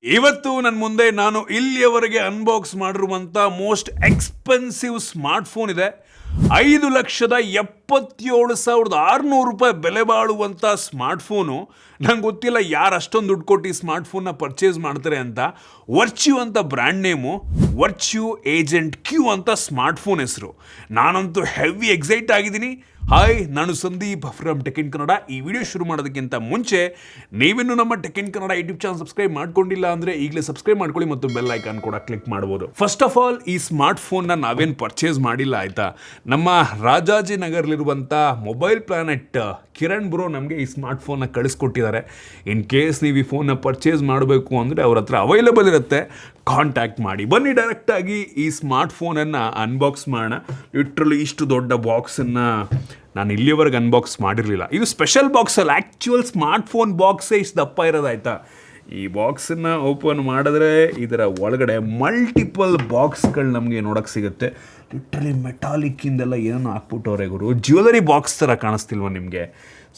ಇವತ್ತು ನನ್ನ ಮುಂದೆ ನಾನು ಇಲ್ಲಿಯವರೆಗೆ ಅನ್ಬಾಕ್ಸ್ ಮಾಡಿರುವಂಥ ಮೋಸ್ಟ್ ಎಕ್ಸ್ಪೆನ್ಸಿವ್ ಸ್ಮಾರ್ಟ್ಫೋನ್ ಇದೆ. 5,77,600 ರೂಪಾಯಿ ಬೆಲೆ ಬಾಳುವಂಥ ಸ್ಮಾರ್ಟ್ಫೋನು. ನಂಗೆ ಗೊತ್ತಿಲ್ಲ ಯಾರು ಅಷ್ಟೊಂದು ದುಡ್ಡು ಕೊಟ್ಟು ಈ ಸ್ಮಾರ್ಟ್ಫೋನ್ನ ಪರ್ಚೇಸ್ ಮಾಡ್ತಾರೆ ಅಂತ. ವರ್ಚ್ಯೂ ಅಂತ brand name, Vertu agent Q ಅಂತ ಸ್ಮಾರ್ಟ್ಫೋನ್ ಹೆಸರು. ನಾನಂತೂ ಹೆವಿ ಎಕ್ಸೈಟ್ ಆಗಿದ್ದೀನಿ. ಹಾಯ್, ನಾನು Sandeep from tech in Kannada. ಈ ವಿಡಿಯೋ ಶುರು ಮಾಡೋದಕ್ಕಿಂತ ಮುಂಚೆ ನೀವಿನ್ನೂ ನಮ್ಮ tech in Kannada YouTube channel subscribe ಮಾಡ್ಕೊಂಡಿಲ್ಲ ಅಂದರೆ ಈಗಲೇ ಸಬ್ಸ್ಕ್ರೈಬ್ ಮಾಡ್ಕೊಳ್ಳಿ ಮತ್ತು ಬೆಲ್ ಐಕಾನ್ ಕೂಡ ಕ್ಲಿಕ್ ಮಾಡ್ಬೋದು. ಫಸ್ಟ್ ಆಫ್ ಆಲ್, ಈ ಸ್ಮಾರ್ಟ್ಫೋನ್ನ ನಾವೇನು ಪರ್ಚೇಸ್ ಮಾಡಿಲ್ಲ ಆಯಿತಾ. ನಮ್ಮ ರಾಜಾಜಿನಗರ್ಲಿರುವಂಥ ಮೊಬೈಲ್ ಪ್ಲಾನೆಟ್ ಕಿರಣ್ ಬ್ರೋ ನಮಗೆ ಈ ಸ್ಮಾರ್ಟ್ಫೋನ್ನ ಕಳಿಸ್ಕೊಟ್ಟಿದ್ದಾರೆ. ಇನ್ ಕೇಸ್ ನೀವು ಈ ಫೋನ್ನ ಪರ್ಚೇಸ್ ಮಾಡಬೇಕು ಅಂದರೆ ಅವ್ರ ಹತ್ರ ಅವೈಲೇಬಲ್ ಇರುತ್ತೆ, ಕಾಂಟ್ಯಾಕ್ಟ್ ಮಾಡಿ. ಬನ್ನಿ ಡೈರೆಕ್ಟಾಗಿ ಈ ಸ್ಮಾರ್ಟ್ಫೋನನ್ನು ಅನ್ಬಾಕ್ಸ್ ಮಾಡೋಣ. ಲಿಟ್ರಲಿ ಇಷ್ಟು ದೊಡ್ಡ ಬಾಕ್ಸನ್ನು ನಾನು ಇಲ್ಲಿಯವರೆಗೆ ಅನ್ಬಾಕ್ಸ್ ಮಾಡಿರಲಿಲ್ಲ. ಇದು ಸ್ಪೆಷಲ್ ಬಾಕ್ಸಲ್ಲಿ, ಆ್ಯಕ್ಚುಯಲ್ ಸ್ಮಾರ್ಟ್ಫೋನ್ ಬಾಕ್ಸೇ ಇಷ್ಟು ದಪ್ಪ ಇರೋದಾಯ್ತಾ. ಈ ಬಾಕ್ಸನ್ನು ಓಪನ್ ಮಾಡಿದ್ರೆ ಇದರ ಒಳಗಡೆ ಮಲ್ಟಿಪಲ್ ಬಾಕ್ಸ್ಗಳು ನಮಗೆ ನೋಡೋಕ್ಕೆ ಸಿಗುತ್ತೆ. ಲಿಟ್ರಲಿ ಮೆಟಾಲಿಕ್ಕಿಂದೆಲ್ಲ ಏನೋ ಹಾಕ್ಬಿಟ್ಟವ್ರೆ ಗುರು. ಜ್ಯುವೆಲರಿ ಬಾಕ್ಸ್ ಥರ ಕಾಣಿಸ್ತಿಲ್ವ ನಿಮಗೆ?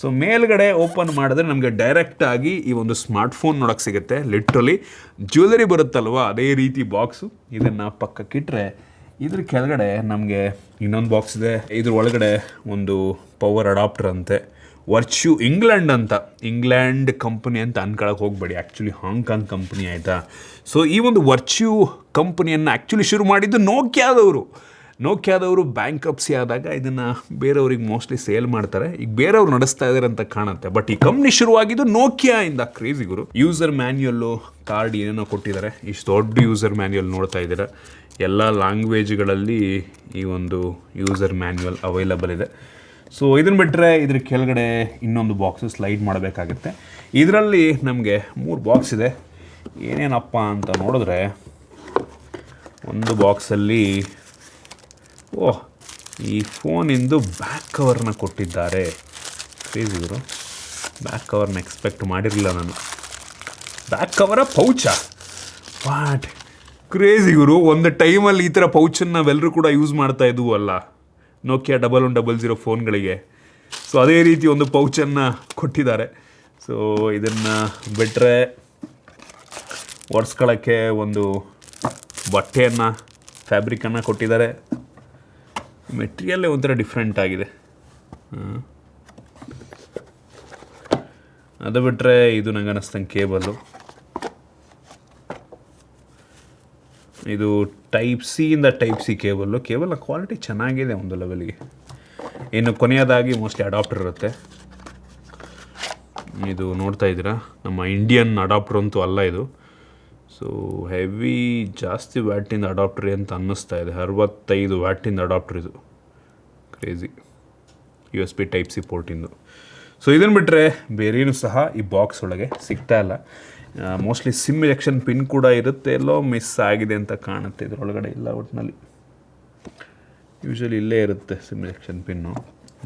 ಸೊ ಮೇಲ್ಗಡೆ ಓಪನ್ ಮಾಡಿದ್ರೆ ನಮಗೆ ಡೈರೆಕ್ಟಾಗಿ ಈ ಒಂದು ಸ್ಮಾರ್ಟ್ಫೋನ್ ನೋಡೋಕ್ಕೆ ಸಿಗುತ್ತೆ. ಲಿಟ್ರಲಿ ಜ್ಯುವೆಲರಿ ಬರುತ್ತಲ್ವ ಅದೇ ರೀತಿ ಬಾಕ್ಸು. ಇದನ್ನು ಪಕ್ಕಕ್ಕಿಟ್ರೆ ಇದ್ರ ಕೆಳಗಡೆ ನಮಗೆ ಇನ್ನೊಂದು ಬಾಕ್ಸ್ ಇದೆ. ಇದ್ರ ಒಳಗಡೆ ಒಂದು ಪವರ್ ಅಡಾಪ್ಟರ್ ಅಂತೆ. ವರ್ಚ್ಯೂ ಇಂಗ್ಲೆಂಡ್ ಕಂಪನಿ ಅಂತ ಅನ್ಕೊಳಕ್ಕೆ ಹೋಗಬೇಡಿ, ಆ್ಯಕ್ಚುಲಿ ಹಾಂಗ್ಕಾಂಗ್ ಕಂಪನಿ ಆಯಿತಾ. ಸೊ ಈ ಒಂದು ವರ್ಚ್ಯೂ ಕಂಪನಿಯನ್ನು ಆ್ಯಕ್ಚುಲಿ ಶುರು ಮಾಡಿದ್ದು ನೋಕಿಯಾದವರು ಬ್ಯಾಂಕ್ರಪ್ಸಿ ಆದಾಗ ಇದನ್ನು ಬೇರೆಯವ್ರಿಗೆ ಮೋಸ್ಟ್ಲಿ ಸೇಲ್ ಮಾಡ್ತಾರೆ. ಈಗ ಬೇರೆಯವ್ರು ನಡೆಸ್ತಾ ಇದ್ದಾರೆ ಅಂತ ಕಾಣುತ್ತೆ. ಬಟ್ ಈ ಕಂಪ್ನಿ ಶುರುವಾಗಿದ್ದು ನೋಕಿಯಾಯಿಂದ. ಕ್ರೇಜಿ ಗುರು. ಯೂಸರ್ ಮ್ಯಾನ್ಯುಯಲ್ಲು, ಕಾರ್ಡ್ ಏನೇನೋ ಕೊಟ್ಟಿದ್ದಾರೆ. ಇಷ್ಟು ದೊಡ್ಡ ಯೂಸರ್ ಮ್ಯಾನ್ಯುಯಲ್ ನೋಡ್ತಾ ಇದ್ದೀರಾ. ಎಲ್ಲ ಲ್ಯಾಂಗ್ವೇಜ್ಗಳಲ್ಲಿ ಈ ಒಂದು ಯೂಸರ್ ಮ್ಯಾನ್ಯುಯಲ್ ಅವೈಲಬಲ್ ಇದೆ. ಸೊ ಇದನ್ನು ಬಿಟ್ಟರೆ ಇದ್ರ ಕೆಳಗಡೆ ಇನ್ನೊಂದು ಬಾಕ್ಸು ಸ್ಲೈಡ್ ಮಾಡಬೇಕಾಗುತ್ತೆ. ಇದರಲ್ಲಿ ನಮಗೆ 3 ಬಾಕ್ಸ್ ಇದೆ. ಏನೇನಪ್ಪ ಅಂತ ನೋಡಿದ್ರೆ, ಒಂದು ಬಾಕ್ಸಲ್ಲಿ ಈ ಫೋನಿಂದು ಬ್ಯಾಕ್ ಕವರ್ನ ಕೊಟ್ಟಿದ್ದಾರೆ. ಕ್ರೇಜಿ ಗುರು. ಬ್ಯಾಕ್ ಕವರ್ನ ಎಕ್ಸ್ಪೆಕ್ಟ್ ಮಾಡಿರಲಿಲ್ಲ ನಾನು. ಬ್ಯಾಕ್ ಕವರ ಪೌಚಾ? ವಾಟ್ ಕ್ರೇಜಿ ಗುರು. ಒಂದು ಟೈಮಲ್ಲಿ ಈ ಥರ ಪೌಚನ್ನು ನಾವೆಲ್ಲರೂ ಕೂಡ ಯೂಸ್ ಮಾಡ್ತಾ ಇದ್ವು ಅಲ್ಲ, ನೋಕಿಯಾ 1100 ಫೋನ್ಗಳಿಗೆ. ಸೊ ಅದೇ ರೀತಿ ಒಂದು ಪೌಚನ್ನು ಕೊಟ್ಟಿದ್ದಾರೆ. ಸೊ ಇದನ್ನು ಬಿಟ್ಟರೆ ಒರೆಸ್ಕೊಳ್ಳೋಕ್ಕೆ ಒಂದು ಬಟ್ಟೆಯನ್ನು, ಫ್ಯಾಬ್ರಿಕನ್ನು ಕೊಟ್ಟಿದ್ದಾರೆ. ಮೆಟೀರಿಯಲ್ಲೇ ಒಂಥರ ಡಿಫ್ರೆಂಟ್ ಆಗಿದೆ. ಅದು ಬಿಟ್ಟರೆ ಇದು ನಂಗೆ ಅನ್ನಿಸ್ತಂಗೆ ಕೇಬಲ್ಲು. ಇದು ಟೈಪ್ ಸಿ ಇಂದ ಟೈಪ್ ಸಿ ಕೇಬಲ್ಲು. ಕೇಬಲ್ನ ಕ್ವಾಲಿಟಿ ಚೆನ್ನಾಗಿದೆ ಒಂದು ಲೆವೆಲ್ಗೆ. ಇನ್ನು ಕೊನೆಯದಾಗಿ ಮೋಸ್ಟ್ಲಿ ಅಡಾಪ್ಟರ್ ಇರುತ್ತೆ. ಇದು ನೋಡ್ತಾ ಇದ್ದೀರಾ, ನಮ್ಮ ಇಂಡಿಯನ್ ಅಡಾಪ್ಟರ್ ಅಂತೂ ಅಲ್ಲ ಇದು. ಸೊ ಹೆವಿ ಜಾಸ್ತಿ ವ್ಯಾಟಿಂದ ಅಡಾಪ್ಟರ್ ಅಂತ ಅನ್ನಿಸ್ತಾ ಇದೆ. 65 ವ್ಯಾಟಿಂದ ಅಡಾಪ್ಟರ್ ಇದು. ಕ್ರೇಜಿ. USB ಟೈಪ್ ಸಿ ಪೋರ್ಟಿಂದು. ಸೊ ಇದನ್ನು ಬಿಟ್ಟರೆ ಬೇರೇನು ಸಹ ಈ ಬಾಕ್ಸ್ ಒಳಗೆ ಸಿಗ್ತಾ ಇಲ್ಲ. ಮೋಸ್ಟ್ಲಿ ಸಿಮ್ ಎಜೆಕ್ಷನ್ ಪಿನ್ ಕೂಡ ಇರುತ್ತೆ, ಎಲ್ಲೋ ಮಿಸ್ ಆಗಿದೆ ಅಂತ ಕಾಣುತ್ತೆ. ಇದರೊಳಗಡೆ ಇಲ್ಲ, ಒಟ್ಟಿನಲ್ಲಿ ಯೂಶ್ವಲಿ ಇಲ್ಲೇ ಇರುತ್ತೆ ಸಿಮ್ ಎಜೆಕ್ಷನ್ ಪಿನ್ನು.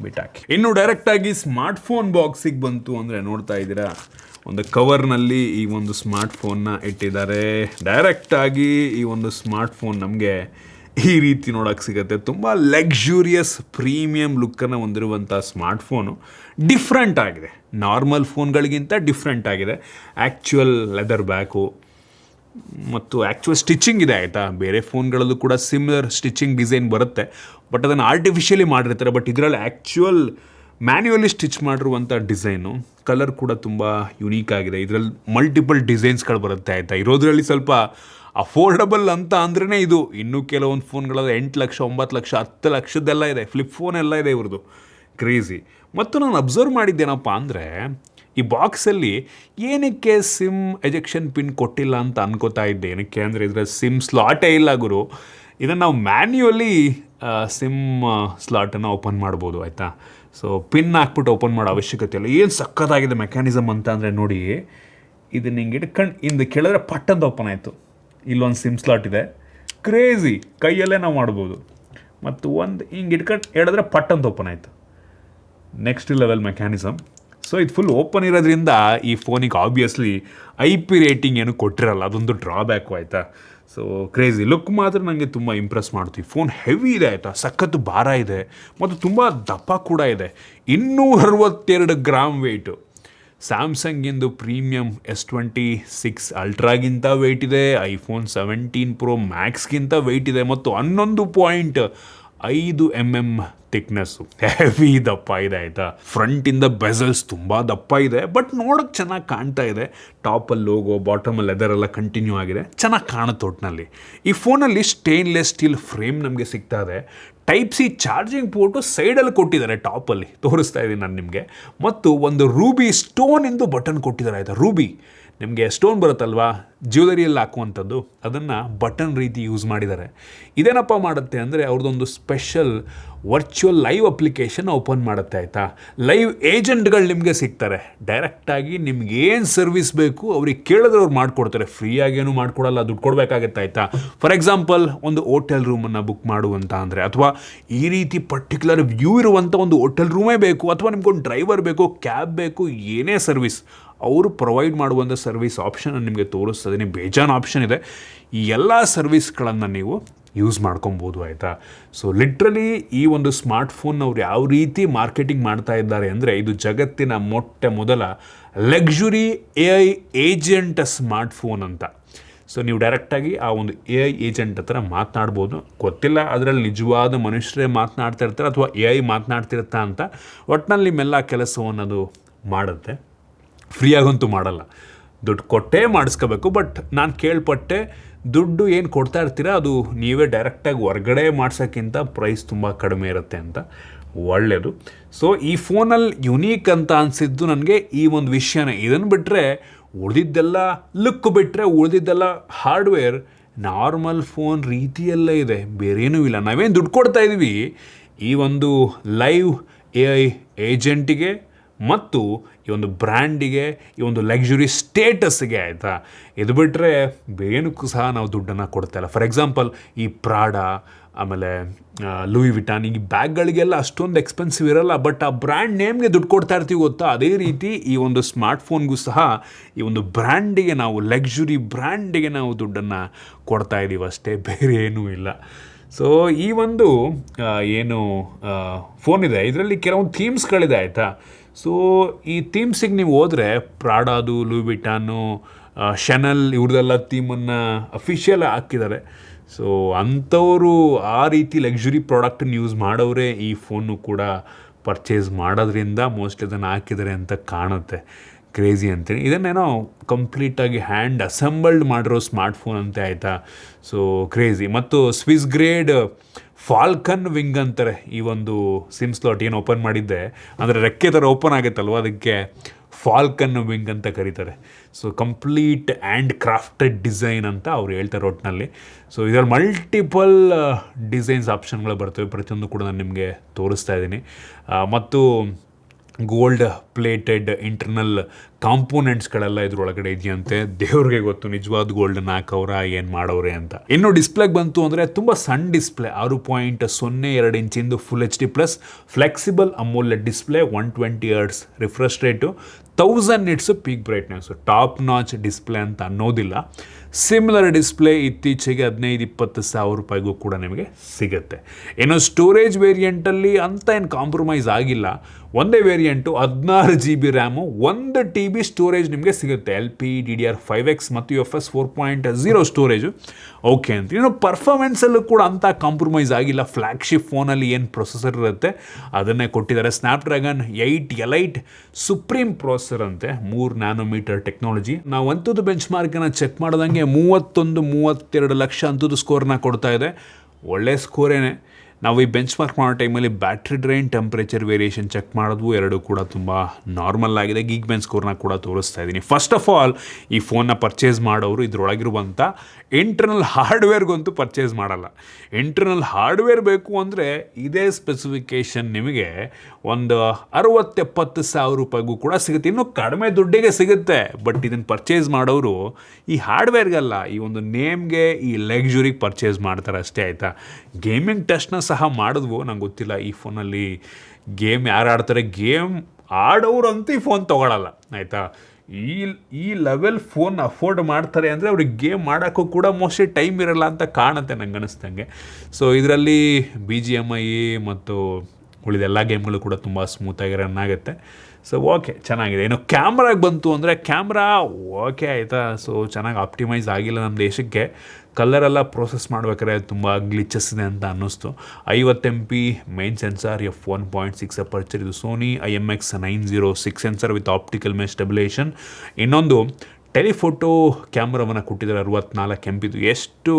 ಬಿಟ್ಟಾಕಿ ಇನ್ನು ಡೈರೆಕ್ಟಾಗಿ ಸ್ಮಾರ್ಟ್ಫೋನ್ ಬಾಕ್ಸಿಗೆ ಬಂತು ಅಂದರೆ ನೋಡ್ತಾ ಇದ್ದೀರಾ, ಒಂದು ಕವರ್ನಲ್ಲಿ ಈ ಒಂದು ಸ್ಮಾರ್ಟ್ಫೋನ್ನ ಇಟ್ಟಿದ್ದಾರೆ. ಡೈರೆಕ್ಟಾಗಿ ಈ ಒಂದು ಸ್ಮಾರ್ಟ್ಫೋನ್ ನಮಗೆ ಈ ರೀತಿ ನೋಡೋಕ್ಕೆ ಸಿಗುತ್ತೆ. ತುಂಬ ಲಕ್ಸುರಿಯಸ್ ಪ್ರೀಮಿಯಂ ಲುಕ್ಕನ್ನು ಹೊಂದಿರುವಂಥ ಸ್ಮಾರ್ಟ್ಫೋನು. ಡಿಫ್ರೆಂಟ್ ಆಗಿದೆ, ನಾರ್ಮಲ್ ಫೋನ್ಗಳಿಗಿಂತ ಡಿಫ್ರೆಂಟ್ ಆಗಿದೆ. ಆ್ಯಕ್ಚುಯಲ್ ಲೆದರ್ ಬ್ಯಾಕು ಮತ್ತು ಆ್ಯಕ್ಚುಯಲ್ ಸ್ಟಿಚಿಂಗ್ ಇದೆ ಆಯಿತಾ. ಬೇರೆ ಫೋನ್ಗಳಲ್ಲೂ ಕೂಡ ಸಿಮಿಲರ್ ಸ್ಟಿಚಿಂಗ್ ಡಿಸೈನ್ ಬರುತ್ತೆ, ಬಟ್ ಅದನ್ನು ಆರ್ಟಿಫಿಷಿಯಲಿ ಮಾಡಿರ್ತಾರೆ. ಬಟ್ ಇದರಲ್ಲಿ ಆ್ಯಕ್ಚುಯಲ್ ಮ್ಯಾನ್ಯುವಲಿ ಸ್ಟಿಚ್ ಮಾಡಿರುವಂಥ ಡಿಸೈನು. ಕಲರ್ ಕೂಡ ತುಂಬ ಯುನೀಕ್ ಆಗಿದೆ. ಇದರಲ್ಲಿ ಮಲ್ಟಿಪಲ್ ಡಿಸೈನ್ಸ್ಗಳು ಬರುತ್ತೆ ಆಯಿತಾ. ಇರೋದ್ರಲ್ಲಿ ಸ್ವಲ್ಪ ಅಫೋರ್ಡಬಲ್ ಅಂತ ಅಂದ್ರೇ ಇದು. ಇನ್ನೂ ಕೆಲವೊಂದು ಫೋನ್ಗಳಲ್ಲಿ 8 ಲಕ್ಷ, 9 ಲಕ್ಷ, 10 ಲಕ್ಷದ್ದೆಲ್ಲ ಇದೆ. ಫ್ಲಿಪ್ ಫೋನ್ ಎಲ್ಲ ಇದೆ ಇವ್ರದ್ದು. ಕ್ರೇಜಿ. ಮತ್ತು ನಾನು ಅಬ್ಸರ್ವ್ ಮಾಡಿದ್ದೇನಪ್ಪ ಅಂದರೆ, ಈ ಬಾಕ್ಸಲ್ಲಿ ಏನಕ್ಕೆ ಸಿಮ್ ಎಜೆಕ್ಷನ್ ಪಿನ್ ಕೊಟ್ಟಿಲ್ಲ ಅಂತ ಅನ್ಕೋತಾ ಇದ್ದೆ. ಏನಕ್ಕೆ ಅಂದರೆ ಇದರಲ್ಲಿ ಸಿಮ್ ಸ್ಲಾಟೇ ಇಲ್ಲ ಗುರು. ಇದನ್ನು ನಾವು ಮ್ಯಾನ್ಯುವಲಿ ಸಿಮ್ ಸ್ಲಾಟನ್ನು ಓಪನ್ ಮಾಡ್ಬೋದು ಆಯಿತಾ. ಸೊ ಪಿನ್ ಹಾಕ್ಬಿಟ್ಟು ಓಪನ್ ಮಾಡೋ ಅವಶ್ಯಕತೆ ಇಲ್ಲ. ಏನು ಸಕ್ಕತ್ತಾಗಿದೆ ಮೆಕ್ಯಾನಿಸಮ್ ಅಂತ ಅಂದರೆ ನೋಡಿ, ಇದನ್ನು ಹಿಂಗೆ ಇಟ್ಕೊಂಡು ಇಂದ ಕೇಳಿದ್ರೆ ಪಟ್ಟಂತ ಓಪನ್ ಆಯಿತು. ಇಲ್ಲೊಂದು ಸಿಮ್ ಸ್ಲಾಟ್ ಇದೆ. ಕ್ರೇಜಿ. ಕೈಯಲ್ಲೇ ನಾವು ಮಾಡ್ಬೋದು. ಮತ್ತು ಒಂದು ಹಿಂಗೆ ಇಟ್ಕೊಂಡು ಹೇಳಿದ್ರೆ ಪಟ್ಟಂತ ಓಪನ್ ಆಯಿತು. Next level mechanism. ಸೊ ಇದು ಫುಲ್ ಓಪನ್ ಇರೋದ್ರಿಂದ ಈ ಫೋನಿಗೆ ಆಬ್ವಿಯಸ್ಲಿ IP ರೇಟಿಂಗ್ ಏನು ಕೊಟ್ಟಿರಲ್ಲ, ಅದೊಂದು ಡ್ರಾಬ್ಯಾಕು ಆಯಿತಾ. So crazy. ಲುಕ್ ಮಾತ್ರ ನನಗೆ ತುಂಬ ಇಂಪ್ರೆಸ್ ಮಾಡ್ತೀವಿ. ಫೋನ್ ಹೆವಿ ಇದೆ ಆಯಿತಾ, ಸಖತ್ತು ಭಾರ ಇದೆ ಮತ್ತು ತುಂಬ ದಪ್ಪ ಕೂಡ ಇದೆ. 262 ಗ್ರಾಮ್ ವೆಯ್ಟು. ಸ್ಯಾಮ್ಸಂಗಿಂದು ಪ್ರೀಮಿಯಮ್ S26 ಅಲ್ಟ್ರಾಗಿಂತ ವೆಯ್ಟ್ ಇದೆ, iPhone 17 Pro ಮ್ಯಾಕ್ಸ್ಗಿಂತ ವೆಯ್ಟ್ ಇದೆ, ಮತ್ತು 11.5 mm ಥಿಕ್ನೆಸ್ಸು, ಹೆವಿ ದಪ್ಪ ಇದೆ ಆಯಿತಾ. ಫ್ರಂಟಿಂದ ಬೆಸಲ್ಸ್ ತುಂಬ ದಪ್ಪ ಇದೆ, ಬಟ್ ನೋಡೋಕ್ಕೆ ಚೆನ್ನಾಗಿ ಕಾಣ್ತಾ ಇದೆ. ಟಾಪಲ್ಲಿ ಲೋಗೋ, ಬಾಟಮಲ್ಲಿ ಲೆದರೆಲ್ಲ ಕಂಟಿನ್ಯೂ ಆಗಿದೆ, ಚೆನ್ನಾಗಿ ಕಾಣುತ್ತೆ ಒಟ್ಟಿನಲ್ಲಿ. ಈ ಫೋನಲ್ಲಿ ಸ್ಟೇನ್ಲೆಸ್ ಸ್ಟೀಲ್ ಫ್ರೇಮ್ ನಮಗೆ ಸಿಗ್ತಾ ಇದೆ. ಟೈಪ್ ಸಿ ಚಾರ್ಜಿಂಗ್ ಪೋರ್ಟು ಸೈಡಲ್ಲಿ ಕೊಟ್ಟಿದ್ದಾರೆ, ಟಾಪಲ್ಲಿ ತೋರಿಸ್ತಾ ಇದ್ದೀನಿ ನಾನು ನಿಮಗೆ. ಮತ್ತು ಒಂದು ರೂಬಿ ಸ್ಟೋನಿಂದು ಬಟನ್ ಕೊಟ್ಟಿದ್ದಾರೆ ಆಯಿತಾ. ರೂಬಿ ನಿಮಗೆ ಸ್ಟೋನ್ ಬರುತ್ತಲ್ವಾ ಜ್ಯುವೆಲರಿಯಲ್ಲಿ ಹಾಕುವಂಥದ್ದು, ಅದನ್ನು ಬಟನ್ ರೀತಿ ಯೂಸ್ ಮಾಡಿದ್ದಾರೆ. ಇದೇನಪ್ಪ ಮಾಡುತ್ತೆ ಅಂದರೆ ಅವ್ರದ್ದೊಂದು special virtual live application open ಮಾಡುತ್ತೆ ಆಯಿತಾ. ಲೈವ್ ಏಜೆಂಟ್ಗಳು ನಿಮಗೆ ಸಿಗ್ತಾರೆ. ಡೈರೆಕ್ಟಾಗಿ ನಿಮ್ಗೆ ಏನು ಸರ್ವಿಸ್ ಬೇಕು ಅವ್ರಿಗೆ ಕೇಳಿದ್ರೆ ಅವ್ರು ಮಾಡಿಕೊಡ್ತಾರೆ. ಫ್ರೀಯಾಗೇನು ಮಾಡಿಕೊಡಲ್ಲ, ದುಡ್ಡು ಕೊಡಬೇಕಾಗತ್ತೆ ಆಯಿತಾ. ಫಾರ್ ಎಕ್ಸಾಂಪಲ್ ಒಂದು ಹೋಟೆಲ್ ರೂಮನ್ನು ಬುಕ್ ಮಾಡುವಂತ ಅಂದರೆ, ಅಥವಾ ಈ ರೀತಿ ಪರ್ಟಿಕ್ಯುಲರ್ ವ್ಯೂ ಇರುವಂಥ ಒಂದು ಹೋಟೆಲ್ ರೂಮೇ ಬೇಕು, ಅಥವಾ ನಿಮ್ಗೊಂದು ಡ್ರೈವರ್ ಬೇಕು, ಕ್ಯಾಬ್ ಬೇಕು, ಏನೇ ಸರ್ವಿಸ್ ಅವರು ಪ್ರೊವೈಡ್ ಮಾಡುವಂಥ ಸರ್ವಿಸ್ ಆಪ್ಷನ್ ನಿಮಗೆ ತೋರಿಸ್ತದೆ. ಬೇಜಾನ್ ಆಪ್ಷನ್ ಇದೆ. ಈ ಎಲ್ಲ ಸರ್ವಿಸ್ಗಳನ್ನು ನೀವು ಯೂಸ್ ಮಾಡ್ಕೊಬೋದು ಆಯಿತಾ. ಸೊ ಲಿಟ್ರಲಿ ಈ ಒಂದು ಸ್ಮಾರ್ಟ್ಫೋನ್ ಅವ್ರು ಯಾವ ರೀತಿ ಮಾರ್ಕೆಟಿಂಗ್ ಮಾಡ್ತಾ ಇದ್ದಾರೆ ಅಂದರೆ, ಇದು ಜಗತ್ತಿನ ಮೊದಲ ಲಕ್ಸುರಿ AI ಏಜೆಂಟ್ ಸ್ಮಾರ್ಟ್ಫೋನ್ ಅಂತ. ಸೊ ನೀವು ಡೈರೆಕ್ಟಾಗಿ ಆ ಒಂದು AI ಏಜೆಂಟ್ ಹತ್ರ ಮಾತನಾಡ್ಬೋದು. ಗೊತ್ತಿಲ್ಲ ಅದರಲ್ಲಿ ನಿಜವಾದ ಮನುಷ್ಯರೇ ಮಾತನಾಡ್ತಾ ಇರ್ತಾರೆ ಅಥವಾ AI ಮಾತನಾಡ್ತಿರ್ತಾ ಅಂತ. ಒಟ್ಟಿನಲ್ಲಿ ನಿಮ್ಮೆಲ್ಲ ಕೆಲಸವನ್ನು ಅದು ಮಾಡುತ್ತೆ. ಫ್ರೀಯಾಗಂತೂ ಮಾಡಲ್ಲ, ದುಡ್ಡು ಕೊಟ್ಟೇ ಮಾಡಿಸ್ಕೋಬೇಕು. ಬಟ್ ನಾನು ಕೇಳ್ಪಟ್ಟೆ ದುಡ್ಡು ಏನು ಕೊಡ್ತಾ ಇರ್ತೀರ ಅದು ನೀವೇ ಡೈರೆಕ್ಟಾಗಿ ಹೊರ್ಗಡೆ ಮಾಡ್ಸೋಕ್ಕಿಂತ ಪ್ರೈಸ್ ತುಂಬ ಕಡಿಮೆ ಇರುತ್ತೆ ಅಂತ. ಒಳ್ಳೆಯದು. ಸೊ ಈ ಫೋನಲ್ಲಿ ಯುನೀಕ್ ಅಂತ ಅನಿಸಿದ್ದು ನನಗೆ ಈ ಒಂದು ವಿಷಯನೇ. ಇದನ್ನು ಬಿಟ್ಟರೆ ಉಳಿದಿದ್ದೆಲ್ಲ ಲುಕ್ ಬಿಟ್ಟರೆ ಉಳಿದಿದ್ದೆಲ್ಲ ಹಾರ್ಡ್ವೇರ್ ನಾರ್ಮಲ್ ಫೋನ್ ರೀತಿಯಲ್ಲೇ ಇದೆ, ಬೇರೇನೂ ಇಲ್ಲ. ನಾವೇನು ದುಡ್ಡು ಕೊಡ್ತಾ ಇದ್ದೀವಿ ಈ ಒಂದು ಲೈವ್ AI ಏಜೆಂಟಿಗೆ ಮತ್ತು ಈ ಒಂದು ಬ್ರ್ಯಾಂಡಿಗೆ, ಈ ಒಂದು ಲಕ್ಸುರಿ ಸ್ಟೇಟಸ್ಗೆ ಆಯಿತಾ. ಇದು ಬಿಟ್ಟರೆ ಬೇರೇನಕ್ಕೂ ಸಹ ನಾವು ದುಡ್ಡನ್ನು ಕೊಡ್ತಾ ಇಲ್ಲ. ಫಾರ್ ಎಕ್ಸಾಂಪಲ್ ಈ ಪ್ರಾಡಾ, ಆಮೇಲೆ ಲೂಯಿ ವಿಟಾನ್, ಈ ಬ್ಯಾಗ್ಗಳಿಗೆಲ್ಲ ಅಷ್ಟೊಂದು ಎಕ್ಸ್ಪೆನ್ಸಿವ್ ಇರಲ್ಲ, ಬಟ್ ಆ ಬ್ರ್ಯಾಂಡ್ ನೇಮ್ಗೆ ದುಡ್ಡು ಕೊಡ್ತಾ ಇರ್ತೀವಿ ಗೊತ್ತಾ. ಅದೇ ರೀತಿ ಈ ಒಂದು ಸ್ಮಾರ್ಟ್ಫೋನ್ಗೂ ಸಹ ಈ ಒಂದು ಬ್ರ್ಯಾಂಡಿಗೆ ನಾವು, ಲಕ್ಸುರಿ ಬ್ರ್ಯಾಂಡಿಗೆ ನಾವು ದುಡ್ಡನ್ನು ಕೊಡ್ತಾ ಇದ್ದೀವಿ ಅಷ್ಟೇ, ಬೇರೆ ಏನೂ ಇಲ್ಲ. ಸೊ ಈ ಒಂದು ಏನು ಫೋನ್ ಇದೆ ಇದರಲ್ಲಿ ಕೆಲವೊಂದು ಥೀಮ್ಸ್ಗಳಿದೆ ಆಯಿತಾ. ಸೊ ಈ ಥೀಮ್ಸಿಗೆ ನೀವು ಹೋದರೆ ಪ್ರಾಡಾದು, ಲೂಯಿ ವಿಟಾನು, ಶನಲ್ ಇವ್ರದ್ದೆಲ್ಲ ಥೀಮನ್ನು ಅಫಿಷಿಯಲ್ ಹಾಕಿದ್ದಾರೆ. ಸೊ ಅಂಥವರು ಆ ರೀತಿ ಲಕ್ಸುರಿ ಪ್ರಾಡಕ್ಟನ್ನು ಯೂಸ್ ಮಾಡೋರೇ ಈ ಫೋನು ಕೂಡ ಪರ್ಚೇಸ್ ಮಾಡೋದ್ರಿಂದ ಮೋಸ್ಟ್ಲಿ ಅದನ್ನು ಹಾಕಿದ್ದಾರೆ ಅಂತ ಕಾಣುತ್ತೆ. ಕ್ರೇಜಿ ಅಂತೇಳಿ ಇದನ್ನೇನೋ ಕಂಪ್ಲೀಟಾಗಿ ಹ್ಯಾಂಡ್ ಅಸೆಂಬಲ್ಡ್ ಮಾಡಿರೋ ಸ್ಮಾರ್ಟ್ಫೋನ್ ಅಂತೆ ಆಯಿತಾ. So crazy. ಮತ್ತು ಸ್ವಿಸ್ ಗ್ರೇಡ್ ಫಾಲ್ಕನ್ ವಿಂಗ್ ಅಂತಾರೆ ಈ ಒಂದು ಸಿಮ್ ಸ್ಲಾಟ್ ಏನು ಓಪನ್ ಮಾಡಿದ್ದೆ, ಅಂದರೆ ರೆಕ್ಕೆ ಥರ ಓಪನ್ ಆಗುತ್ತಲ್ವ, ಅದಕ್ಕೆ ಫಾಲ್ಕನ್ ವಿಂಗ್ ಅಂತ ಕರೀತಾರೆ. So complete and crafted design ಅಂತ ಅವ್ರು ಹೇಳ್ತಾರೆ ಒಟ್ಟಿನಲ್ಲಿ. ಸೊ ಇದರಲ್ಲಿ ಮಲ್ಟಿಪಲ್ ಡಿಸೈನ್ಸ್ ಆಪ್ಷನ್ಗಳು ಬರ್ತವೆ, ಪ್ರತಿಯೊಂದು ಕೂಡ ನಾನು ನಿಮಗೆ ತೋರಿಸ್ತಾ ಇದ್ದೀನಿ. ಮತ್ತು ಗೋಲ್ಡ್ ಪ್ಲೇಟೆಡ್ ಇಂಟರ್ನಲ್ ಕಾಂಪೋನೆಂಟ್ಸ್ಗಳೆಲ್ಲ ಇದ್ರೊಳಗಡೆ ಇದೆಯಂತೆ. ದೇವ್ರಿಗೆ ಗೊತ್ತು ನಿಜವಾದ ಗೋಲ್ಡನ್ನು ಹಾಕವ್ರ ಏನು ಮಾಡೋರೆ ಅಂತ. ಇನ್ನು ಡಿಸ್ಪ್ಲೇಗೆ ಬಂತು ಅಂದರೆ ತುಂಬ ಸಣ್ಣ ಡಿಸ್ಪ್ಲೇ, 6.02 ಇಂಚಿಂದು full HD plus flexible AMOLED display, 120 Hz refresh rate, 1000 nits peak brightness. Top notch display ಅಂತ ಅನ್ನೋದಿಲ್ಲ. ಸಿಮಿಲರ್ ಡಿಸ್ಪ್ಲೇ ಇತ್ತೀಚೆಗೆ 15-20 ಸಾವಿರ ರೂಪಾಯಿಗೂ ಕೂಡ ನಿಮಗೆ ಸಿಗುತ್ತೆ. ಇನ್ನು ಸ್ಟೋರೇಜ್ ವೇರಿಯಂಟಲ್ಲಿ ಅಂತ ಏನು ಕಾಂಪ್ರಮೈಸ್ ಆಗಿಲ್ಲ. ಒಂದೇ variant 16 GB RAM, 1 TB storage ನಿಮಗೆ ಸಿಗುತ್ತೆ. LPDDR5X ಮತ್ತು UFS 4.0 ಸ್ಟೋರೇಜು ಓಕೆ ಅಂತ. ಇನ್ನು ಪರ್ಫಾರ್ಮೆನ್ಸಲ್ಲೂ ಕೂಡ ಅಂತ ಕಾಂಪ್ರಮೈಸ್ ಆಗಿಲ್ಲ. ಫ್ಲ್ಯಾಗ್ಶಿಪ್ ಫೋನಲ್ಲಿ ಏನು ಪ್ರೊಸೆಸರ್ ಇರುತ್ತೆ ಅದನ್ನೇ ಕೊಟ್ಟಿದ್ದಾರೆ. ಸ್ನ್ಯಾಪ್ಡ್ರ್ಯಾಗನ್ 8 ಎಲೈಟ್ ಸುಪ್ರೀಂ ಪ್ರೊಸೆಸರ್ ಅಂತೆ, 3 ನ್ಯಾನೋಮೀಟರ್ ಟೆಕ್ನಾಲಜಿ. ನಾವು ಅಂಥದ್ದು ಬೆಂಚ್ ಮಾರ್ಕನ್ನು ಚೆಕ್ ಮಾಡಿದಂಗೆ 31-32 ಲಕ್ಷ ಅಂಥದ್ದು ಸ್ಕೋರ್ನ ಕೊಡ್ತಾ ಇದೆ. ಒಳ್ಳೆ ಸ್ಕೋರೇನೆ. ನಾವು ಈ ಬೆಂಚ್ ಮಾರ್ಕ್ ಮಾಡೋ ಟೈಮಲ್ಲಿ battery drain, temperature variation check ಮಾಡಿದ್ವು, ಎರಡೂ ಕೂಡ ತುಂಬ ನಾರ್ಮಲ್ ಆಗಿದೆ. ಗೀಕ್ ಬೆಂಚ್ ಸ್ಕೋರ್ನ ಕೂಡ ತೋರಿಸ್ತಾ ಇದ್ದೀನಿ. ಫಸ್ಟ್ ಆಫ್ ಆಲ್ ಈ ಫೋನ್ನ ಪರ್ಚೇಸ್ ಮಾಡೋರು ಇದರೊಳಗಿರುವಂಥ ಇಂಟರ್ನಲ್ ಹಾರ್ಡ್ವೇರ್ಗಂತೂ ಪರ್ಚೇಸ್ ಮಾಡಲ್ಲ. ಇಂಟರ್ನಲ್ ಹಾರ್ಡ್ವೇರ್ ಬೇಕು ಅಂದರೆ ಇದೇ ಸ್ಪೆಸಿಫಿಕೇಷನ್ ನಿಮಗೆ ಒಂದು 60-70 ಸಾವಿರ ರೂಪಾಯಿಗೂ ಕೂಡ ಸಿಗುತ್ತೆ. ಇನ್ನೂ ಕಡಿಮೆ ದುಡ್ಡಿಗೆ ಸಿಗುತ್ತೆ. ಬಟ್ ಇದನ್ನು ಪರ್ಚೇಸ್ ಮಾಡೋರು ಈ ಹಾರ್ಡ್ವೇರ್ಗಲ್ಲ, ಈ ಒಂದು ನೇಮ್ಗೆ, ಈ ಲಕ್ಸುರಿಗೆ ಪರ್ಚೇಸ್ ಮಾಡ್ತಾರೆ ಅಷ್ಟೇ ಆಯಿತಾ. ಗೇಮಿಂಗ್ ಟೆಸ್ಟ್ನ ಸಹ ಮಾಡಿದ್ವು, ನಂಗೆ ಗೊತ್ತಿಲ್ಲ ಈ ಫೋನಲ್ಲಿ ಗೇಮ್ ಯಾರು ಆಡ್ತಾರೆ. ಗೇಮ್ ಆಡೋರು ಅಂತೂ ಈ ಫೋನ್ ತೊಗೊಳಲ್ಲ ಆಯಿತಾ. ಈ ಲೆವೆಲ್ ಫೋನ್ ಅಫೋರ್ಡ್ ಮಾಡ್ತಾರೆ ಅಂದರೆ ಅವ್ರಿಗೆ ಗೇಮ್ ಮಾಡೋಕ್ಕೂ ಕೂಡ ಮೋಸ್ಟ್ಲಿ ಟೈಮ್ ಇರಲ್ಲ ಅಂತ ಕಾಣುತ್ತೆ ನಂಗೆ ಅನ್ನಿಸ್ದಂಗೆ. ಸೊ ಇದರಲ್ಲಿ BGMI ಮತ್ತು ಉಳಿದೆಲ್ಲ ಗೇಮ್ಗಳು ಕೂಡ ತುಂಬ ಸ್ಮೂತಾಗಿ ರನ್ ಆಗುತ್ತೆ. ಸೊ ಓಕೆ ಚೆನ್ನಾಗಿದೆ. ಇನ್ನು ಕ್ಯಾಮ್ರಾಗೆ ಬಂತು ಅಂದರೆ ಕ್ಯಾಮ್ರಾ ಓಕೆ ಆಯಿತಾ. ಸೊ ಚೆನ್ನಾಗಿ ಆಪ್ಟಿಮೈಸ್ ಆಗಿಲ್ಲ ನಮ್ಮ ದೇಶಕ್ಕೆ. ಕಲರೆಲ್ಲ ಪ್ರೋಸೆಸ್ ಮಾಡ್ಬೇಕಾದ್ರೆ ತುಂಬ ಗ್ಲಿಚಸ್ ಇದೆ ಅಂತ ಅನ್ನಿಸ್ತು. 50 MP main sensor, f1.6 aperture, ಇದು Sony IMX906 sensor with optical mesh stabilisation. ಇನ್ನೊಂದು ಟೆಲಿಫೋಟೋ ಕ್ಯಾಮ್ರಾವನ್ನು ಕೊಟ್ಟಿದ್ದಾರೆ 64 MP. ಎಷ್ಟು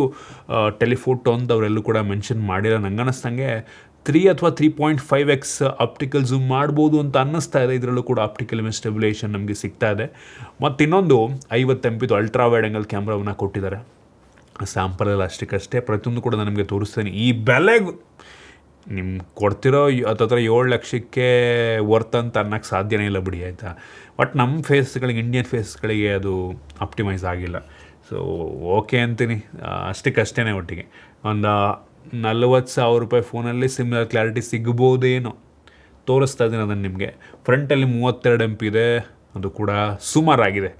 ಟೆಲಿಫೋಟೋ ಅಂತ ಅವರೆಲ್ಲೂ ಕೂಡ ಮೆನ್ಷನ್ ಮಾಡಿಲ್ಲ. ನಂಗೆ ಅನ್ನಿಸ್ತಂಗೆ 3 ಅಥವಾ 3.5x ಆಪ್ಟಿಕಲ್ ಝೂಮ್ ಮಾಡ್ಬೋದು ಅಂತ ಅನ್ನಿಸ್ತಾ ಇದೆ. ಇದರಲ್ಲೂ ಕೂಡ ಆಪ್ಟಿಕಲ್ ಇಮೇಜ್ ಸ್ಟೆಬಿಲೇಷನ್ ನಮಗೆ ಸಿಗ್ತಾ ಇದೆ. ಮತ್ತು ಇನ್ನೊಂದು 50 MP ಅಲ್ಟ್ರಾ ವೈಡ್ ಆ್ಯಂಗಲ್ ಕ್ಯಾಮ್ರಾವನ್ನು ಕೊಟ್ಟಿದ್ದಾರೆ. ಸ್ಯಾಂಪಲಲ್ಲಿ ಅಷ್ಟಕ್ಕಷ್ಟೇ, ಪ್ರತಿಯೊಂದು ಕೂಡ ನಾನು ನಿಮಗೆ ತೋರಿಸ್ತೇನೆ. ಈ ಬೆಲೆಗೆ ನಿಮ್ಗೆ ಕೊಡ್ತಿರೋ ಹತ್ತತ್ರ 7 ಲಕ್ಷಕ್ಕೆ ವರ್ತ್ ಅಂತ ಅನ್ನೋಕ್ಕೆ ಸಾಧ್ಯನೇ ಇಲ್ಲ ಬಿಡಿ, ಆಯಿತಾ. ಬಟ್ ನಮ್ಮ ಫೇಸ್ಗಳಿಗೆ, ಇಂಡಿಯನ್ ಫೇಸ್ಗಳಿಗೆ ಅದು ಆಪ್ಟಿಮೈಸ್ ಆಗಿಲ್ಲ. ಸೊ ಓಕೆ ಅಂತೀನಿ, ಅಷ್ಟಕ್ಕಷ್ಟೇ. ಒಟ್ಟಿಗೆ ಒಂದು 40,000 ರೂಪಾಯಿ ಫೋನಲ್ಲಿ ಸಿಮಿಲರ್ ಕ್ಲಾರಿಟಿ ಸಿಗ್ಬೋದೇನೋ, ತೋರಿಸ್ತಾ ಇದ್ದೀನಿ ಅದನ್ನು ನಿಮಗೆ. ಫ್ರಂಟಲ್ಲಿ 32 MP ಇದೆ, ಅದು ಕೂಡ ಸುಮಾರಾಗಿದೆ.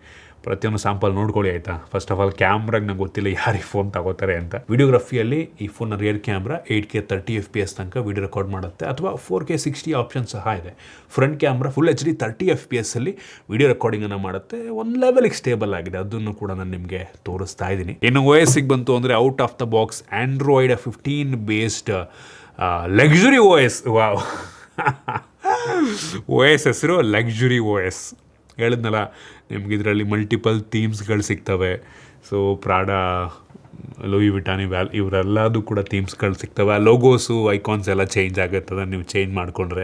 ಪ್ರತಿಯೊಂದು ಸ್ಯಾಂಪಲ್ ನೋಡ್ಕೊಳ್ಳಿ, ಆಯಿತಾ. ಫಸ್ಟ್ ಆಫ್ ಆಲ್ ಕ್ಯಾಮ್ರಾಗೆ ನಂಗೆ ಗೊತ್ತಿಲ್ಲ ಯಾರು ಈ ಫೋನ್ ತಗೋತಾರೆ ಅಂತ. ವಿಡಿಯೋಗ್ರಫಿಯಲ್ಲಿ ಈ ಫೋನ್ನ ರಿಯರ್ ಕ್ಯಾಮ್ರಾ 8K 30 FPS ತನಕ ವಿಡಿಯೋ ರೆಕಾರ್ಡ್ ಮಾಡುತ್ತೆ, ಅಥವಾ 4K 60 ಆಪ್ಷನ್ ಸಹ ಇದೆ. Front camera full HD 30 FPS ಅಲ್ಲಿ ವಿಡಿಯೋ ರೆಕಾರ್ಡಿಂಗನ್ನು ಮಾಡುತ್ತೆ. ಒಂದು ಲೆವೆಲಿಗೆ ಸ್ಟೇಬಲ್ ಆಗಿದೆ, ಅದನ್ನು ಕೂಡ ನಾನು ನಿಮಗೆ ತೋರಿಸ್ತಾ ಇದ್ದೀನಿ. ಇನ್ನು OS-ಗೆ ಬಂತು ಅಂದರೆ out of the box Android 15 based luxury OS. Wow OS ಹೆಸರು ಲಕ್ಸುರಿ OS. ಹೇಳಿದ್ನಲ್ಲ ನಿಮ್ಗೆ, ಇದರಲ್ಲಿ ಮಲ್ಟಿಪಲ್ ಥೀಮ್ಸ್ಗಳು ಸಿಗ್ತವೆ. ಸೊ ಪ್ರಾಡಾ, ಲೂಯಿ ವಿಟಾನಿ, ಇವರೆಲ್ಲದು ಕೂಡ ಥೀಮ್ಸ್ಗಳು ಸಿಗ್ತವೆ. ಆ ಲೋಗೋಸು, ಐಕಾನ್ಸ್ ಎಲ್ಲ ಚೇಂಜ್ ಆಗುತ್ತದೆ ನೀವು ಚೇಂಜ್ ಮಾಡಿಕೊಂಡ್ರೆ.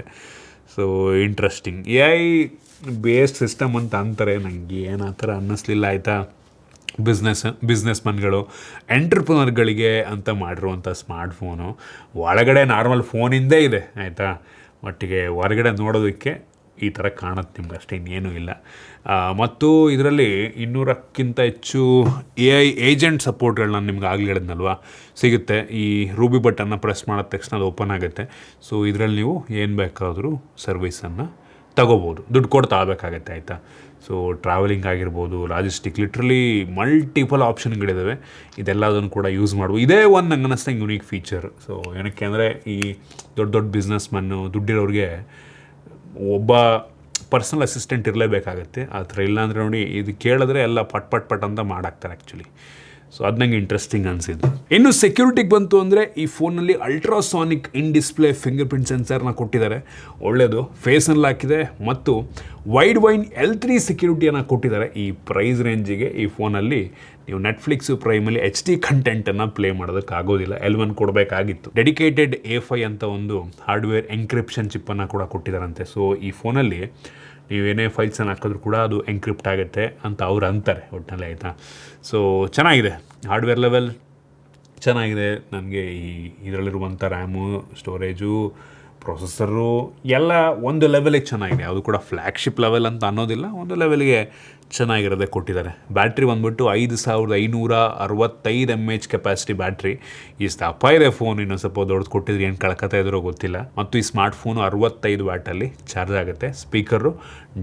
So interesting. AI based system ಅಂತ ಅಂತಾರೆ, ನನಗೆ ಏನು ಆ ಥರ ಅನ್ನಿಸ್ಲಿಲ್ಲ, ಆಯಿತಾ. ಬಿಸ್ನೆಸ್ಮನ್ಗಳು, ಎಂಟ್ರಪ್ರನರ್ಗಳಿಗೆ ಅಂತ ಮಾಡಿರುವಂಥ ಸ್ಮಾರ್ಟ್ಫೋನು. ಒಳಗಡೆ ನಾರ್ಮಲ್ ಫೋನಿಂದೇ ಇದೆ, ಆಯಿತಾ. ಒಟ್ಟಿಗೆ ಹೊರಗಡೆ ನೋಡೋದಕ್ಕೆ ಈ ಥರ ಕಾಣುತ್ತೆ ನಿಮ್ಗೆ, ಅಷ್ಟೇ, ಇನ್ನೇನೂ ಇಲ್ಲ. ಮತ್ತು ಇದರಲ್ಲಿ 200ಕ್ಕಿಂತ ಹೆಚ್ಚು AI ಏಜೆಂಟ್ ಸಪೋರ್ಟ್ಗಳು ನಾನು ನಿಮ್ಗೆ ಆಗಲಿ ಹೇಳಿದ್ನಲ್ವ, ಸಿಗುತ್ತೆ. ಈ ರೂಬಿ ಬಟನ್ನ ಪ್ರೆಸ್ ಮಾಡಿದ ತಕ್ಷಣ ಅದು ಓಪನ್ ಆಗುತ್ತೆ. ಸೊ ಇದರಲ್ಲಿ ನೀವು ಏನು ಬೇಕಾದರೂ ಸರ್ವಿಸನ್ನು ತಗೋಬೋದು, ದುಡ್ಡು ಕೊಟ್ಟು ತಗೋಬೇಕಾಗತ್ತೆ, ಆಯಿತಾ. ಸೊ ಟ್ರಾವೆಲಿಂಗ್ ಆಗಿರ್ಬೋದು, ಲಾಜಿಸ್ಟಿಕ್, ಲಿಟ್ರಲಿ ಮಲ್ಟಿಪಲ್ ಆಪ್ಷನ್ಗಳಿದ್ದಾವೆ. ಇದೆಲ್ಲದನ್ನು ಕೂಡ ಯೂಸ್ ಮಾಡ್ಬೋದು. ಇದೇ ಒಂದು ನಂಗೆ ಅನ್ನಿಸ್ತಂಗೆ ಯುನೀಕ್ ಫೀಚರ್. ಸೊ ಏನಕ್ಕೆ ಅಂದರೆ ಈ ದೊಡ್ಡ ಬಿಸ್ನೆಸ್ಮನ್ನು, ದುಡ್ಡಿರೋರಿಗೆ ಒಬ್ಬ ಪರ್ಸನಲ್ ಅಸಿಸ್ಟೆಂಟ್ ಇರಲೇಬೇಕಾಗತ್ತೆ. ಆ ಥರ ಇಲ್ಲಾಂದರೆ ನೋಡಿ, ಇದು ಕೇಳಿದ್ರೆ ಎಲ್ಲ ಪಟ್ ಅಂತ ಮಾಡಾಕ್ತಾರೆ ಆ್ಯಕ್ಚುಲಿ. ಸೊ ಅದು ನಂಗೆ ಇಂಟ್ರೆಸ್ಟಿಂಗ್ ಅನಿಸಿದ್ದು. ಇನ್ನು ಸೆಕ್ಯೂರಿಟಿಗೆ ಬಂತು ಅಂದರೆ ಈ ಫೋನಲ್ಲಿ ultrasonic in display finger print ಸೆನ್ಸರ್ನ ಕೊಟ್ಟಿದ್ದಾರೆ, ಒಳ್ಳೆಯದು. ಫೇಸ್ ಅನ್ಲಾಕ್ ಇದೆ ಮತ್ತು ವೈಡ್ ವೈನ್ L3 ಸೆಕ್ಯೂರಿಟಿಯನ್ನು ಕೊಟ್ಟಿದ್ದಾರೆ. ಈ ಪ್ರೈಸ್ ರೇಂಜಿಗೆ ಈ ಫೋನಲ್ಲಿ ನೀವು ನೆಟ್ಫ್ಲಿಕ್ಸು, ಪ್ರೈಮಲ್ಲಿ HD ಕಂಟೆಂಟನ್ನು ಪ್ಲೇ ಮಾಡೋದಕ್ಕಾಗೋದಿಲ್ಲ. L1 ಕೊಡಬೇಕಾಗಿತ್ತು. ಡೆಡಿಕೇಟೆಡ್ A5 ಅಂತ ಒಂದು ಹಾರ್ಡ್ವೇರ್ ಎನ್ಕ್ರಿಪ್ಷನ್ ಚಿಪ್ಪನ್ನು ಕೂಡ ಕೊಟ್ಟಿದ್ದಾರಂತೆ. ಸೊ ಈ ಫೋನಲ್ಲಿ ನೀವೇನೇ ಫೈಲ್ಸನ್ನು ಹಾಕಿದ್ರು ಕೂಡ ಅದು ಎನ್ಕ್ರಿಪ್ಟ್ ಆಗುತ್ತೆ ಅಂತ ಅವ್ರು ಅಂತಾರೆ ಒಟ್ಟಿನಲ್ಲಿ, ಆಯಿತಾ. ಸೊ ಚೆನ್ನಾಗಿದೆ, ಹಾರ್ಡ್ವೇರ್ ಲೆವೆಲ್ ಚೆನ್ನಾಗಿದೆ. ನನಗೆ ಇದರಲ್ಲಿರುವಂಥ ರ್ಯಾಮು, ಸ್ಟೋರೇಜು, ಪ್ರೊಸೆಸರು ಎಲ್ಲ ಒಂದು ಲೆವೆಲಿಗೆ ಚೆನ್ನಾಗಿದೆ. ಅದು ಕೂಡ ಫ್ಲ್ಯಾಗ್ಶಿಪ್ ಲೆವೆಲ್ ಅಂತ ಅನ್ನೋದಿಲ್ಲ, ಒಂದು ಲೆವೆಲ್ಗೆ ಚೆನ್ನಾಗಿರೋದೇ ಕೊಟ್ಟಿದ್ದಾರೆ. ಬ್ಯಾಟ್ರಿ ಬಂದುಬಿಟ್ಟು 5565 mAh ಕೆಪಾಸಿಟಿ ಬ್ಯಾಟ್ರಿ. ಈ ದಪ್ಪ ಇದೆ ಫೋನ್, ಇನ್ನೊಂದು ಸ್ವಲ್ಪ ದೊಡ್ಡದು ಕೊಟ್ಟಿದ್ರೆ ಏನು ಕಳ್ಕೊತಾ ಇದ್ರೋ ಗೊತ್ತಿಲ್ಲ. ಮತ್ತು ಈ ಸ್ಮಾರ್ಟ್ ಫೋನು 65 ವ್ಯಾಟಲ್ಲಿ ಚಾರ್ಜ್ ಆಗುತ್ತೆ. Speaker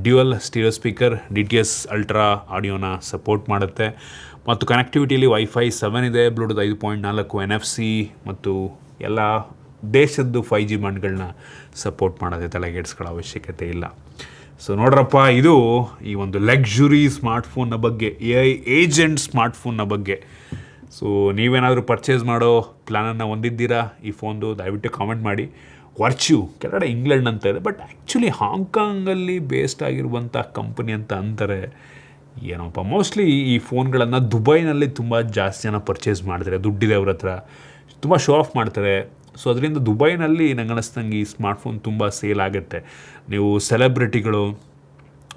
dual stereo speaker, DTS ultra ಆಡಿಯೋನ ಸಪೋರ್ಟ್ ಮಾಡುತ್ತೆ. ಮತ್ತು ಕನೆಕ್ಟಿವಿಟಿಯಲ್ಲಿ Wi-Fi 7 ಇದೆ, ಬ್ಲೂಟೂತ್ 5.4, NFC ಮತ್ತು ಎಲ್ಲ ದೇಶದ್ದು 5G ಬ್ಯಾಂಡ್ಗಳನ್ನ ಸಪೋರ್ಟ್ ಮಾಡೋದೇ, ತಲೆಗೆಡ್ಸ್ಕೊಳ್ಳೋ ಅವಶ್ಯಕತೆ ಇಲ್ಲ. ಸೊ ನೋಡ್ರಪ್ಪ, ಇದು ಈ ಒಂದು ಲಕ್ಸುರಿ ಸ್ಮಾರ್ಟ್ಫೋನ್ನ ಬಗ್ಗೆ, AI ಏಜೆಂಟ್ ಸ್ಮಾರ್ಟ್ಫೋನ್ನ ಬಗ್ಗೆ. ಸೊ ನೀವೇನಾದರೂ ಪರ್ಚೇಸ್ ಮಾಡೋ ಪ್ಲ್ಯಾನನ್ನು ಹೊಂದಿದ್ದೀರಾ ಈ ಫೋನ್ದು, ದಯವಿಟ್ಟು ಕಾಮೆಂಟ್ ಮಾಡಿ. ವರ್ಚ್ಯೂ ಕೆಳಗಡೆ ಇಂಗ್ಲೆಂಡ್ ಅಂತ ಇದೆ, ಬಟ್ ಆ್ಯಕ್ಚುಲಿ ಹಾಂಗ್ಕಾಂಗಲ್ಲಿ ಬೇಸ್ಡ್ ಆಗಿರುವಂಥ ಕಂಪನಿ ಅಂತ ಅಂತಾರೆ. ಏನೋಪ್ಪ, ಮೋಸ್ಟ್ಲಿ ಈ ಫೋನ್ಗಳನ್ನು ದುಬೈನಲ್ಲಿ ತುಂಬ ಜಾಸ್ತಿ ಜನ ಪರ್ಚೇಸ್ ಮಾಡ್ತಾರೆ, ದುಡ್ಡಿದೆ ಅವ್ರ ಹತ್ರ, ತುಂಬ ಶೋ ಆಫ್ ಮಾಡ್ತಾರೆ. ಸೊ ಅದರಿಂದ ದುಬೈನಲ್ಲಿ ನಂಗೆ ಅನ್ನಿಸ್ತಂಗೆ ಈ ಸ್ಮಾರ್ಟ್ಫೋನ್ ತುಂಬ ಸೇಲ್ ಆಗುತ್ತೆ. ನೀವು ಸೆಲೆಬ್ರಿಟಿಗಳು,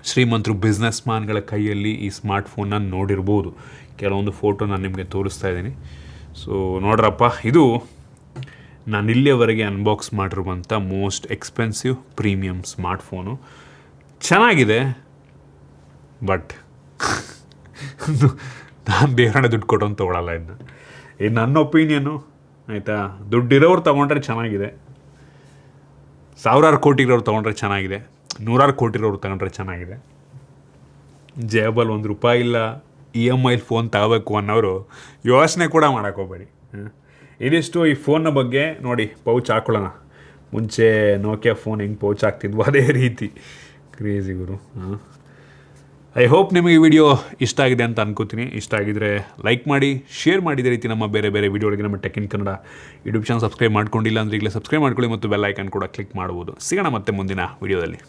ಶ್ರೀಮಂತರು, ಬಿಸ್ನೆಸ್ ಮ್ಯಾನ್ಗಳ ಕೈಯಲ್ಲಿ ಈ ಸ್ಮಾರ್ಟ್ಫೋನ್ನ ನೋಡಿರ್ಬೋದು. ಕೆಲವೊಂದು ಫೋಟೋ ನಾನು ನಿಮಗೆ ತೋರಿಸ್ತಾ ಇದ್ದೀನಿ. ಸೊ ನೋಡ್ರಪ್ಪ, ಇದು ನಾನು ಇಲ್ಲಿಯವರೆಗೆ ಅನ್ಬಾಕ್ಸ್ ಮಾಡಿರುವಂಥ ಮೋಸ್ಟ್ ಎಕ್ಸ್ಪೆನ್ಸಿವ್ ಪ್ರೀಮಿಯಮ್ ಸ್ಮಾರ್ಟ್ಫೋನು. ಚೆನ್ನಾಗಿದೆ, ಬಟ್ ನಾನು ಬೇರೆ ದುಡ್ಡು ಕೊಟ್ಟೋನು ತೊಗೊಳಲ್ಲ ಇನ್ನು. ಇದು ನನ್ನ ಒಪಿನಿಯನ್ನು, ಆಯಿತಾ. ದುಡ್ಡಿರೋರು ತೊಗೊಂಡ್ರೆ ಚೆನ್ನಾಗಿದೆ, 1000 ಕೋಟಿ ಇರೋರು ತೊಗೊಂಡ್ರೆ ಚೆನ್ನಾಗಿದೆ, 100 ಕೋಟಿ ಇರೋರು ತೊಗೊಂಡ್ರೆ ಚೆನ್ನಾಗಿದೆ. ಜೇಬಲ್ ₹1 ಇಲ್ಲ, EMI ಫೋನ್ ತಗೋಬೇಕು ಅನ್ನೋರು ಯೋಚನೆ ಕೂಡ ಮಾಡೋಕ್ಕೋಗ್ಬೇಡಿ. ಇದಿಷ್ಟು ಈ ಫೋನ್ನ ಬಗ್ಗೆ. ನೋಡಿ, ಪೌಚ್ ಹಾಕೊಳ್ಳೋಣ. ಮುಂಚೆ ನೋಕಿಯಾ ಫೋನ್ ಹೆಂಗೆ ಪೌಚ್ ಹಾಕ್ತಿದ್ವು ಅದೇ ರೀತಿ ಕ್ರೇಜಿ ಗುರು. ಐ ಹೋಪ್ ನಿಮಗೆ ಈ ವಿಡಿಯೋ ಇಷ್ಟ ಆಗಿದೆ ಅಂತ ಅನ್ಕೋತೀನಿ. ಇಷ್ಟ ಆಗಿದ್ರೆ ಲೈಕ್ ಮಾಡಿ, ಶೇರ್ ಮಾಡಿದ ರೀತಿ ನಮ್ಮ ಬೇರೆ ಬೇರೆ ವಿಡಿಯೋಗಳಿಗೆ ನಮ್ಮ tech in Kannada YouTube channel subscribe ಮಾಡ್ಕೊಂಡಿಲ್ಲ ಅಂದರೆ ಈಗಲೇ ಸಬ್ಸ್ಕ್ರೈಬ್ ಮಾಡ್ಕೊಳ್ಳಿ ಮತ್ತು ಬೆಲ್ ಐಕಾನ್ ಕೂಡ ಕ್ಲಿಕ್ ಮಾಡ್ಬೋದು. ಸಿಗೋಣ ಮತ್ತೆ ಮುಂದಿನ ವಿಡಿಯೋದಲ್ಲಿ.